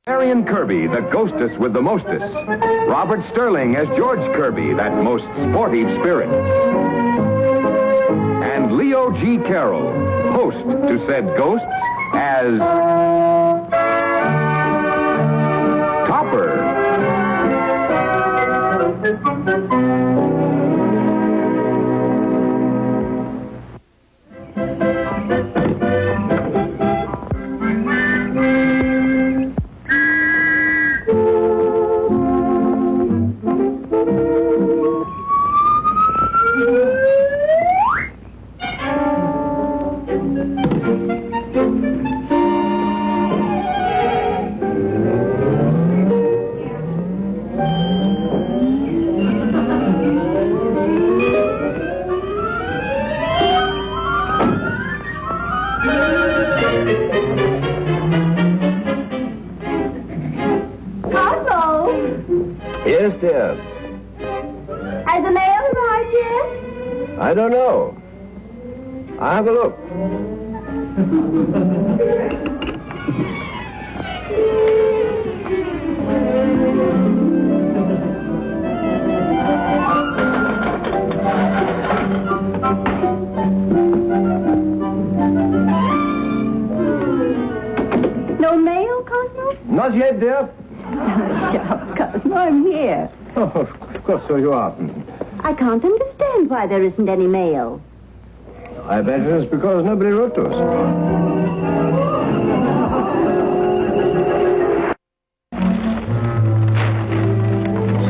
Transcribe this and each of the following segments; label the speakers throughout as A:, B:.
A: Marion Kirby, the ghostess with the mostest. Robert Sterling as George Kirby, that most sporty spirit. And Leo G. Carroll, host to said ghosts, as Topper.
B: Yes, dear.
C: Has the mail arrived yet?
B: I don't know. I'll have a look.
C: No mail, Cosmo?
B: Not yet, dear.
C: Cosmo, I'm here.
B: Oh, of course, so you are.
C: I can't understand why there isn't any mail.
B: I bet it's because nobody wrote to us.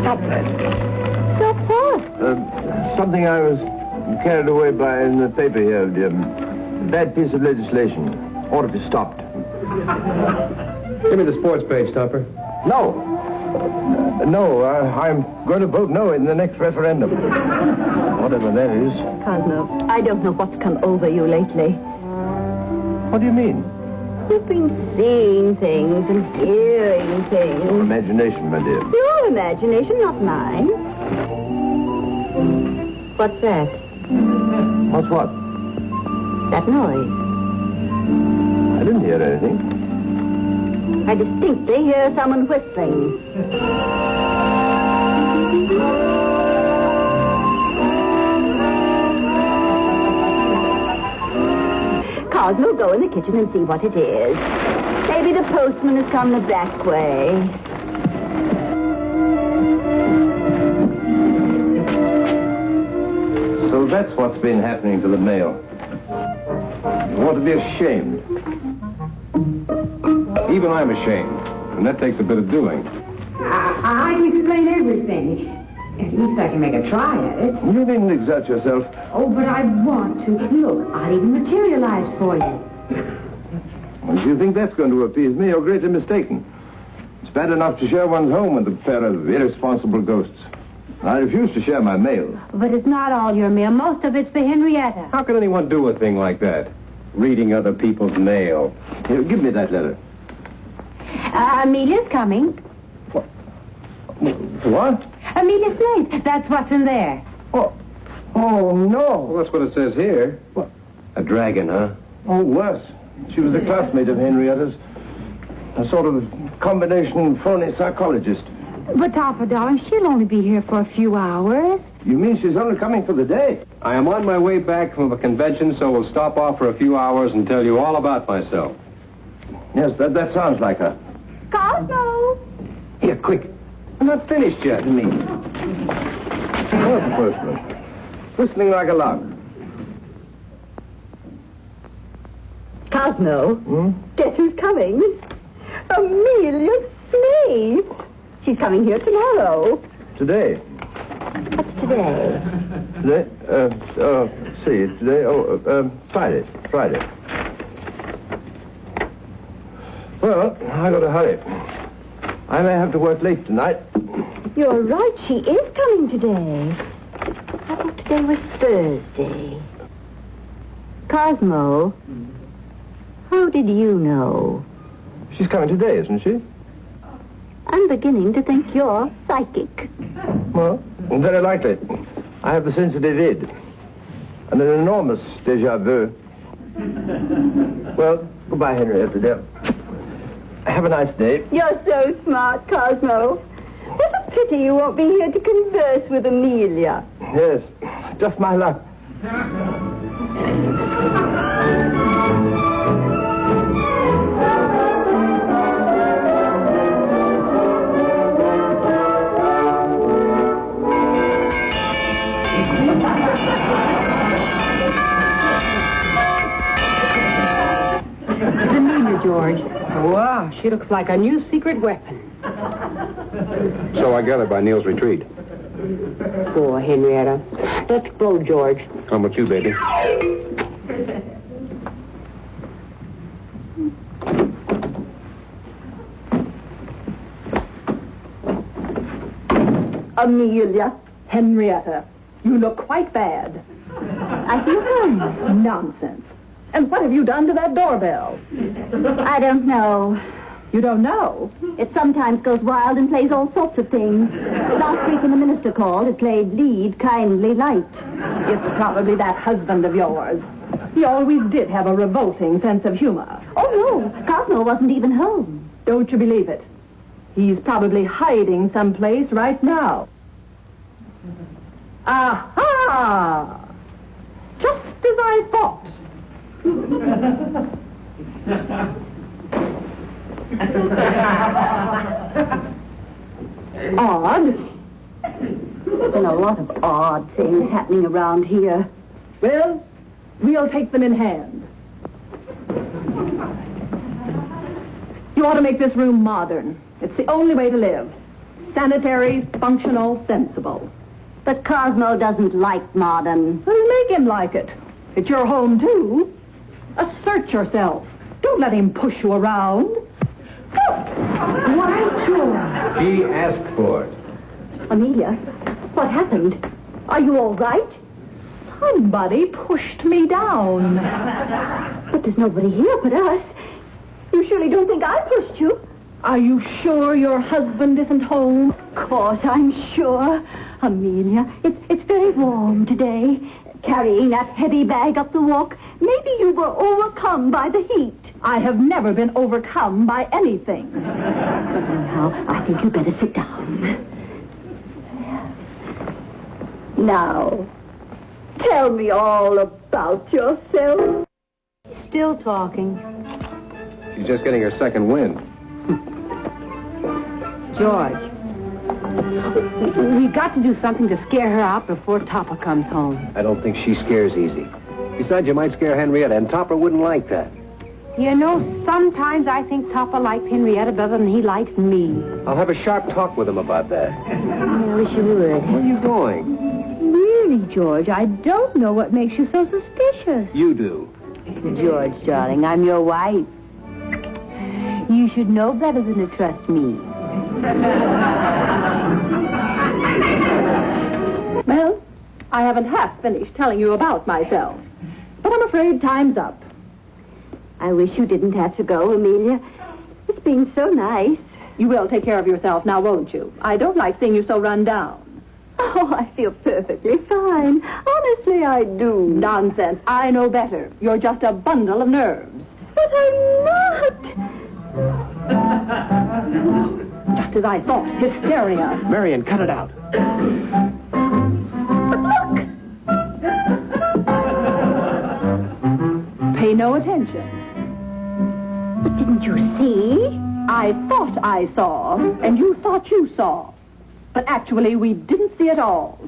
B: Stop that.
C: Stop what?
B: Something I was carried away by in the paper here, dear. Bad piece of legislation. Ought to be stopped.
D: Give me the sports page, Topper.
B: No. I'm going to vote no in the next referendum. Whatever that is.
C: Cosmo, I don't know what's come over you lately.
B: What do you mean?
C: You've been seeing things and hearing things.
B: Imagination, my dear.
C: Your imagination, not mine. What's that?
B: What's what?
C: That noise.
B: I didn't hear anything.
C: I distinctly hear someone whistling. Cosmo, go in the kitchen and see what it is. Maybe the postman has come the back way.
B: So that's what's been happening to the mail. You ought to be ashamed.
D: Even I'm ashamed, and that takes a bit of doing.
E: I can explain everything. At least I can make a try at it.
B: You needn't exert yourself.
E: Oh, but I want to. Look, I'll even materialize for you.
B: If you think that's going to appease me, you're greatly mistaken. It's bad enough to share one's home with a pair of irresponsible ghosts. I refuse to share my mail.
E: But it's not all your mail. Most of it's for Henrietta.
D: How can anyone do a thing like that? Reading other people's mail.
B: Here, give me that letter.
E: Amelia's coming.
B: What?
E: Amelia's late. That's what's in there.
B: Oh no.
D: Well, that's what it says here.
B: What?
D: A dragon, huh?
B: Oh, worse. She was a classmate of Henrietta's. A sort of combination phony psychologist.
E: But, Topper, darling, she'll only be here for a few hours.
B: You mean she's only coming for the day?
D: I am on my way back from a convention, so we'll stop off for a few hours and tell you all about myself.
B: Yes, that sounds like her.
C: Cosmo!
D: Here, quick. I'm not finished yet.
B: Where's the postman? Whistling like a lark.
C: Cosmo,
B: Hmm?
C: guess who's coming? Amelia Smith. She's coming here tomorrow.
B: Today?
C: What's today?
B: Today? Today? Friday. Well, I got to hurry. I may have to work late tonight.
C: You're right, she is coming today. I thought today was Thursday. Cosmo, how did you know?
B: She's coming today, isn't she?
C: I'm beginning to think you're psychic.
B: Well, very likely. I have the sensitive id. And an enormous déjà vu. Well, goodbye, Henrietta, dear. Have a nice day.
C: You're so smart, Cosmo. What a pity you won't be here to converse with Amelia.
B: Yes, just my luck.
E: It's Amelia, George. Wow, she looks like a new secret weapon.
D: So I gather by Neil's retreat.
E: Go, Henrietta. Let's go, George.
D: Come with you, baby.
C: Amelia.
F: Henrietta, you look quite bad.
C: I feel fine.
F: Nonsense. And what have you done to that doorbell?
C: I don't know.
F: You don't know?
C: It sometimes goes wild and plays all sorts of things. Last week when the minister called, it played Lead, Kindly, Light.
F: It's probably that husband of yours. He always did have a revolting sense of humor.
C: Oh, no. Cosmo wasn't even home.
F: Don't you believe it? He's probably hiding someplace right now. Aha! Just as I thought. Odd.
C: There's been a lot of odd things happening around here.
F: Well, we'll take them in hand. You ought to make this room modern. It's the only way to live. Sanitary, functional, sensible.
C: But Cosmo doesn't like modern.
F: Well, make him like it. It's your home, too. Assert yourself. Don't let him push you around. Why, George?
D: He asked for it.
C: Amelia, what happened? Are you all right?
F: Somebody pushed me down.
C: But there's nobody here but us. You surely don't think I pushed you?
F: Are you sure your husband isn't home?
C: Of course, I'm sure. Amelia, it's very warm today. Carrying that heavy bag up the walk, maybe you were overcome by the heat.
F: I have never been overcome by anything.
C: But anyhow, I think you better sit down. Now, tell me all about yourself.
E: Still talking.
D: She's just getting her second wind.
E: George, we've got to do something to scare her out before Topper comes home.
D: I don't think she scares easy. Besides, you might scare Henrietta, and Topper wouldn't like that.
E: You know, sometimes I think Topper likes Henrietta better than he likes me.
D: I'll have a sharp talk with him about that.
E: I wish you would.
D: Where are you going?
E: Really, George, I don't know what makes you so suspicious.
D: You do.
E: George, darling, I'm your wife. You should know better than to trust me.
F: Well, I haven't half finished telling you about myself. But I'm afraid time's up.
C: I wish you didn't have to go, Amelia. It's been so nice.
F: You will take care of yourself now, won't you? I don't like seeing you so run down.
C: Oh, I feel perfectly fine. Honestly, I do.
F: Nonsense. I know better. You're just a bundle of nerves.
C: But I'm not.
F: Just as I thought. Hysteria.
D: Marion, cut it out.
C: But look.
F: Pay no attention.
C: But didn't you see?
F: I thought I saw, and you thought you saw. But actually, we didn't see it all.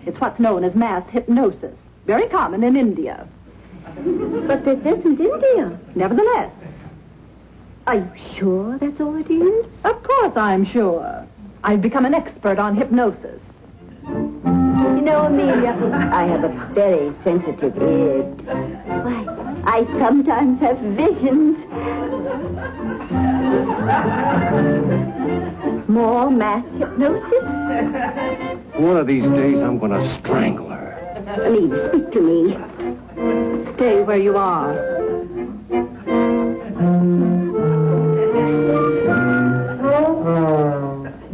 F: It's what's known as mass hypnosis. Very common in India.
C: But this isn't India.
F: Nevertheless.
C: Are you sure that's all it is?
F: Of course I'm sure. I've become an expert on hypnosis.
C: You know, Amelia, I have a very sensitive ear. Why, I sometimes have visions. More mass hypnosis?
D: One of these days, I'm going to strangle her.
C: Please, speak to me.
F: Stay where you are.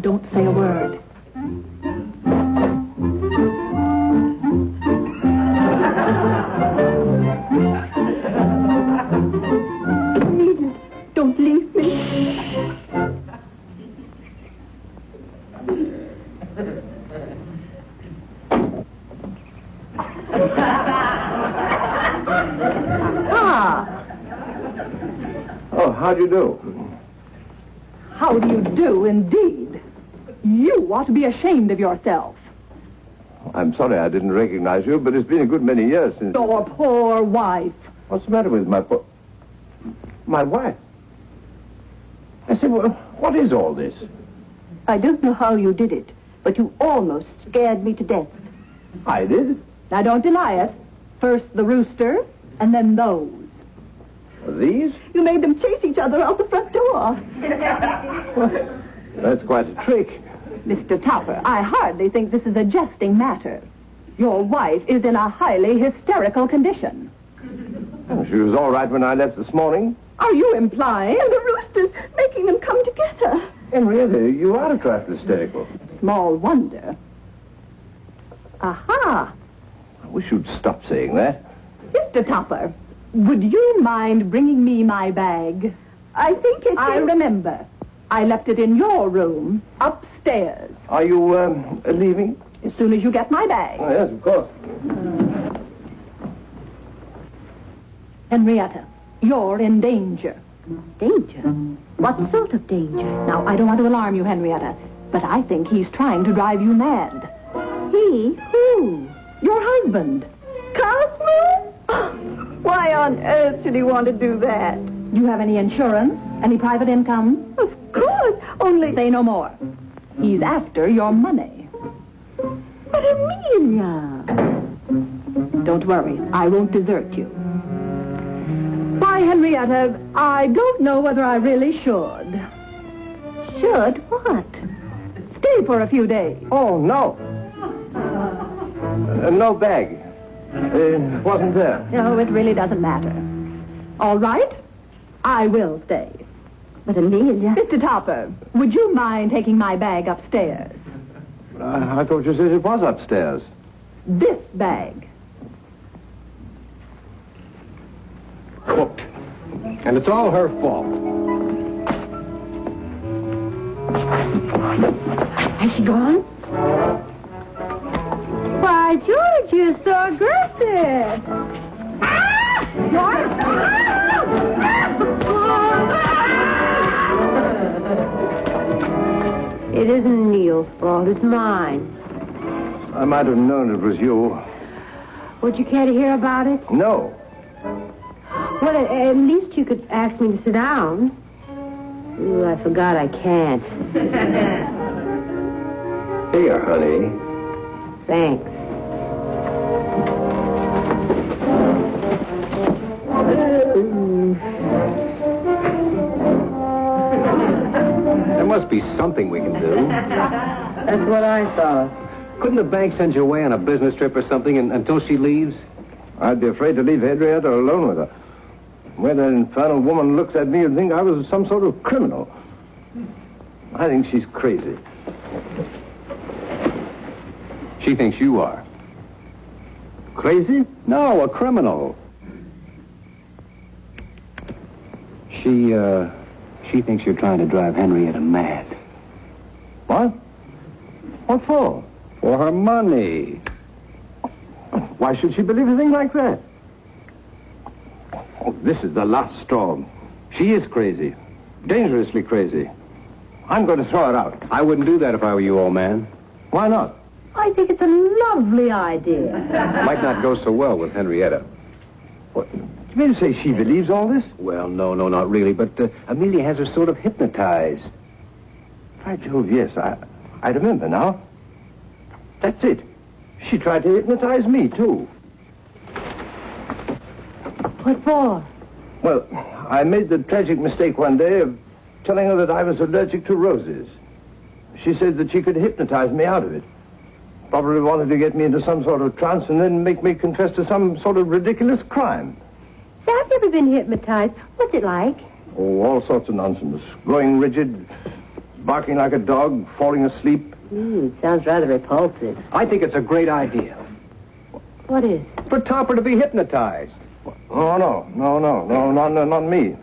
F: Don't say a word.
C: Please, don't leave me.
B: Oh, how do you do?
F: How do you do, indeed? You ought to be ashamed of yourself.
B: I'm sorry I didn't recognize you, but it's been a good many years since...
F: Your poor wife.
B: What's the matter with my wife? I said, well, what is all this?
F: I don't know how you did it, but you almost scared me to death.
B: I did?
F: Now, don't deny it. First the rooster, and then those.
B: These?
C: You made them chase each other out the front door.
B: That's quite a trick.
F: Mr. Topper, I hardly think this is a jesting matter. Your wife is in a highly hysterical condition.
B: Oh, she was all right when I left this morning.
F: Are you implying?
C: And the rooster's making them come together.
B: Henrietta, you are a trifle hysterical.
F: Small wonder. Aha!
B: I wish you'd stop saying that.
F: Mr. Topper, would you mind bringing me my bag?
C: I think it's...
F: I remember. I left it in your room, upstairs.
B: Are you, leaving?
F: As soon as you get my bag.
B: Oh, yes, of course.
F: Henrietta, you're in danger.
C: Danger? What sort of danger?
F: Now, I don't want to alarm you, Henrietta, but I think he's trying to drive you mad.
C: He? Who?
F: Your husband.
C: Cosmo? Why on earth should he want to do that?
F: Do you have any insurance? Any private income?
C: Of course, only...
F: Say no more. He's after your money.
C: But Amelia...
F: Don't worry, I won't desert you. Why, Henrietta, I don't know whether I really should.
C: Should what?
F: Stay for a few days.
B: Oh, no. No bag. It wasn't there.
F: No, it really doesn't matter. All right, I will stay.
C: But Amelia...
F: Mr. Topper, would you mind taking my bag upstairs?
B: I thought you said it was upstairs.
F: This bag.
D: Cooked. And it's all her fault.
C: Has she gone? Why, George, you're so aggressive.
E: It isn't Neil's fault. It's mine.
B: I might have known it was you.
E: Would you care to hear about it?
B: No.
E: Well, at least you could ask me to sit down. Ooh, I forgot I can't.
B: Here, honey.
E: Thanks.
D: There must be something we can do.
E: That's what I thought.
D: Couldn't the bank send you away on a business trip or something until she leaves?
B: I'd be afraid to leave Henrietta alone with her. When that infernal woman looks at me, you'd think I was some sort of criminal. I think she's crazy.
D: She thinks you are.
B: Crazy?
D: No, a criminal. She thinks you're trying to drive Henrietta mad.
B: What? What for?
D: For her money.
B: Why should she believe a thing like that? Oh, this is the last straw. She is crazy. Dangerously crazy. I'm going to throw her out.
D: I wouldn't do that if I were you, old man.
B: Why not?
E: I think it's a lovely idea.
D: Might not go so well with Henrietta.
B: What? You mean to say she believes all this?
D: Well, no, not really. But Amelia has her sort of hypnotized.
B: By Jove, yes. I remember now. That's it. She tried to hypnotize me, too.
E: What for?
B: Well, I made the tragic mistake one day of telling her that I was allergic to roses. She said that she could hypnotize me out of it. Probably wanted to get me into some sort of trance and then make me confess to some sort of ridiculous crime.
E: See, I've never been hypnotized. What's it like?
B: Oh, all sorts of nonsense. Growing rigid, barking like a dog, falling asleep.
E: Sounds rather repulsive.
D: I think it's a great idea.
E: What is?
D: For Topper to be hypnotized.
B: Oh, no, not me.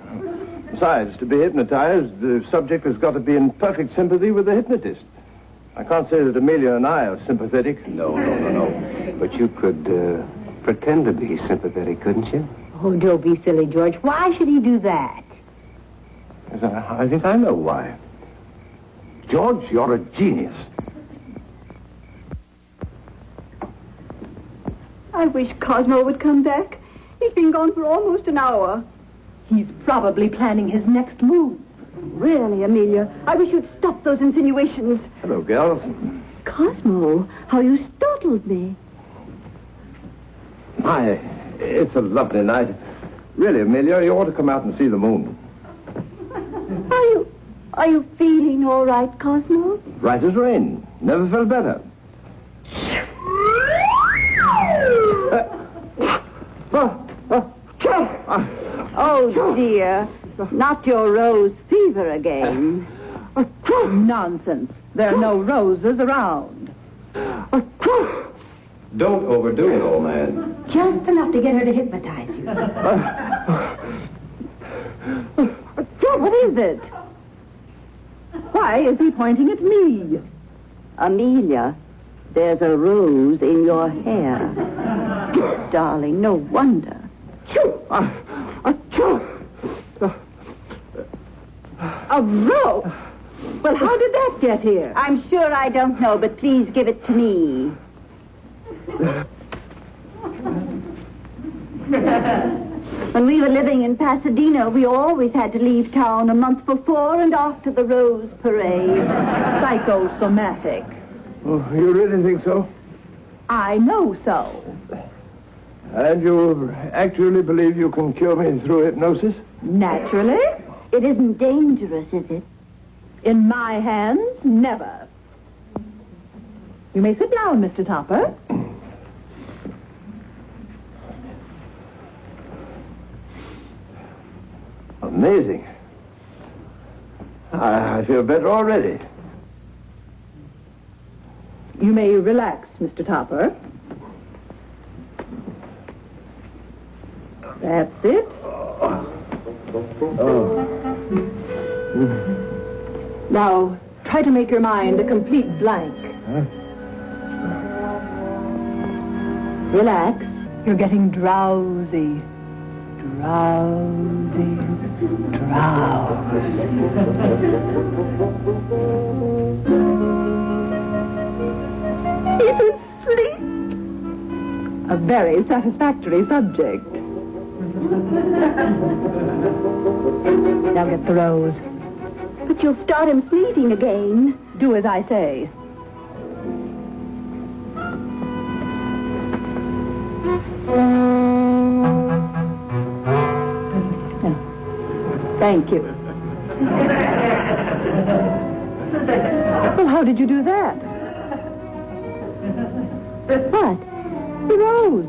B: Besides, to be hypnotized, the subject has got to be in perfect sympathy with the hypnotist. I can't say that Amelia and I are sympathetic.
D: No. But you could pretend to be sympathetic, couldn't you?
E: Oh, don't be silly, George. Why should he do that?
B: Yes, I think I know why. George, you're a genius.
C: I wish Cosmo would come back. He's been gone for almost an hour.
F: He's probably planning his next move.
C: Really, Amelia, I wish you'd stop those insinuations.
B: Hello, girls.
C: Cosmo, how you startled me.
B: My, it's a lovely night. Really, Amelia, you ought to come out and see the moon.
C: Are you feeling all right, Cosmo?
B: Right as rain. Never felt better.
C: Oh, dear. Not your rose fever again.
F: Nonsense. There are no roses around.
D: Don't overdo it, old man.
E: Just enough to get her to hypnotize you.
F: What is it? Why is he pointing at me?
C: Amelia, there's a rose in your hair. Darling, no wonder.
F: A rose? Well, how did that get here?
C: I'm sure I don't know, but please give it to me. When we were living in Pasadena, we always had to leave town a month before and after the Rose Parade.
F: Psychosomatic.
B: Oh, you really think so?
F: I know so.
B: And you actually believe you can cure me through hypnosis?
F: Naturally.
C: It isn't dangerous, is it?
F: In my hands, never. You may sit down, Mr. Topper.
B: Amazing. I feel better already.
F: You may relax, Mr. Topper. That's it. Now, try to make your mind a complete blank. Relax. You're getting drowsy. Drowsy. Drowsy.
C: He's asleep.
F: A very satisfactory subject. Now get the rose.
C: But you'll start him sneezing again.
F: Do as I say. Thank you. Well, how did you do that?
C: What?
F: The rose.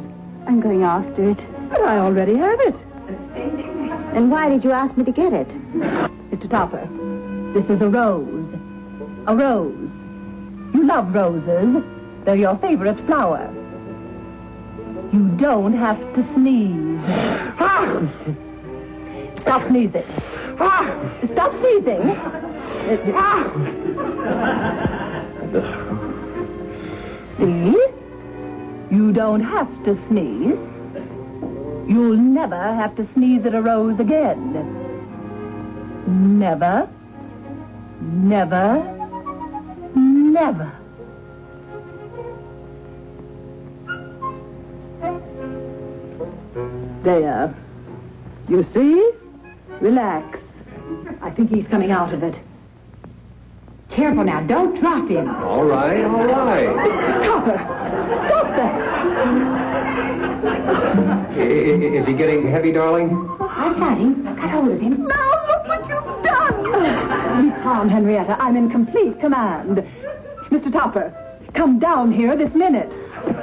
C: I'm going after it.
F: But I already have it.
C: And why did you ask me to get it?
F: Mr. Topper, this is a rose. A rose. You love roses. They're your favorite flower. You don't have to sneeze. Stop sneezing. Stop sneezing. See? You don't have to sneeze. You'll never have to sneeze at a rose again. Never. Never. Never. There. You see? Relax. I think he's coming out of it.
E: Careful now. Don't drop him.
D: All right.
F: Topper! Stop that!
D: Is he getting heavy, darling?
E: I've got him. Got hold of him.
C: Now look what you've done!
F: Be calm, Henrietta. I'm in complete command. Mr. Topper, come down here this minute.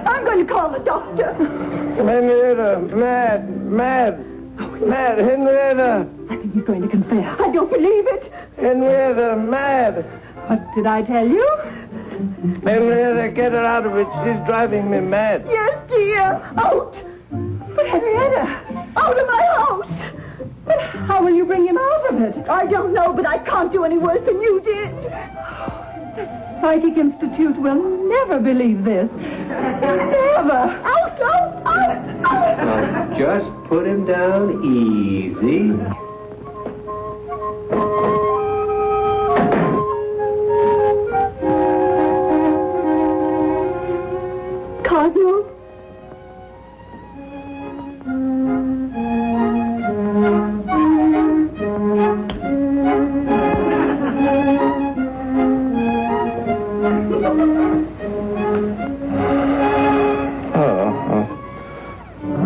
C: I'm going to call the doctor.
B: Henrietta, mad, Henrietta.
F: I think he's going to confess.
C: I don't believe it.
B: Henrietta, mad.
F: What did I tell you?
B: Henrietta, get her out of it. She's driving me mad.
C: Yes, dear. Out.
F: But Henrietta!
C: Out of my house.
F: But how will you bring him out of it?
C: I don't know, but I can't do any worse than you did.
F: The Psychic Institute will never believe this. Never.
C: Out, out, out, out.
D: Now, just put him down easy.
C: Cosmo?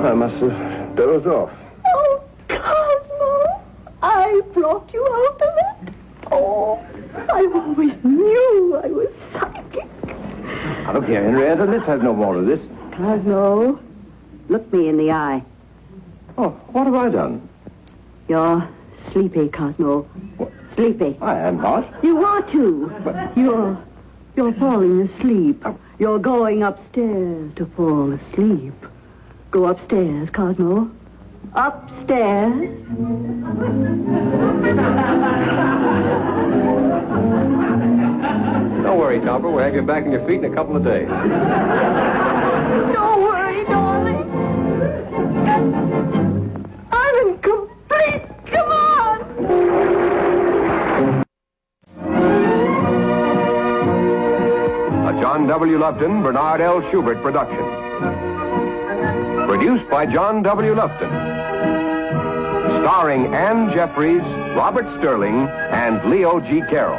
B: I must have dozed off.
C: Oh, Cosmo, I brought you out of it. Oh, I always knew I was psychic.
B: Now, look here, Henrietta, let's have no more of this.
E: Cosmo, look me in the eye.
B: Oh, what have I done?
E: You're sleepy, Cosmo. Sleepy.
B: I am not.
E: You are too. You're falling asleep. You're going upstairs to fall asleep. Go upstairs, Cosmo. Upstairs.
D: Don't worry, Topper. We'll have you back on your feet in a couple of days.
C: Don't worry, darling. I'm in complete command.
A: A John W. Lupton, Bernard L. Schubert production. Produced by John W. Lupton. Starring Ann Jeffries, Robert Sterling, and Leo G. Carroll.